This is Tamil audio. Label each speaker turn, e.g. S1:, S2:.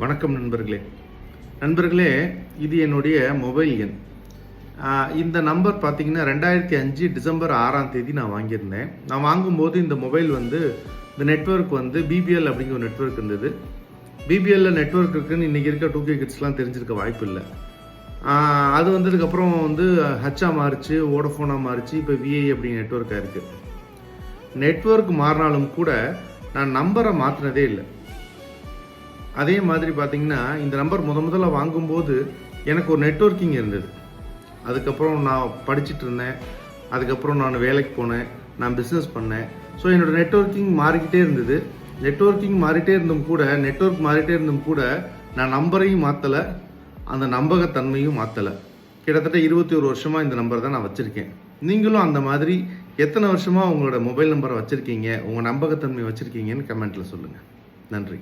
S1: வணக்கம் நண்பர்களே, இது என்னுடைய மொபைல் எண். இந்த நம்பர் பார்த்தீங்கன்னா 2005 டிசம்பர் 6ஆம் தேதி நான் வாங்கியிருந்தேன். நான் வாங்கும்போது இந்த மொபைல் இந்த நெட்வொர்க் பிபிஎல் அப்படிங்கிற ஒரு நெட்வொர்க் இருந்தது. பிபிஎல்ல நெட்வொர்க் இருக்குன்னு இன்றைக்கி இருக்க 2K கிட்ஸ்லாம் தெரிஞ்சிருக்க வாய்ப்பு இல்லை. அது வந்ததுக்கப்புறம் ஹச்சா மாறிச்சு, வோடஃபோனாக மாறிச்சு, இப்போ விஐ அப்படிங்கிற நெட்வொர்க்காக இருக்குது. நெட்வொர்க் மாறினாலும் கூட நான் நம்பரை மாற்றினதே இல்லை. அதே மாதிரி பார்த்தீங்கன்னா இந்த நம்பர் முதல்ல வாங்கும்போது எனக்கு ஒரு நெட்வொர்க்கிங் இருந்தது. அதுக்கப்புறம் நான் படிச்சுட்டு இருந்தேன், அதுக்கப்புறம் நான் வேலைக்கு போனேன், நான் பிஸ்னஸ் பண்ணேன். ஸோ என்னோடய நெட்வொர்க்கிங் மாறிக்கிட்டே இருந்தது. நெட்வொர்க் மாறிட்டே இருந்தும் கூட நான் நம்பரையும் மாற்றலை, அந்த நம்பகத்தன்மையும் மாற்றலை. கிட்டத்தட்ட 21 வருஷமாக இந்த நம்பர் தான் நான் வச்சுருக்கேன். நீங்களும் அந்த மாதிரி எத்தனை வருஷமாக உங்களோட மொபைல் நம்பரை வச்சுருக்கீங்க, உங்கள் நம்பகத்தன்மை வச்சுருக்கீங்கன்னு கமெண்ட்டில் சொல்லுங்கள். நன்றி.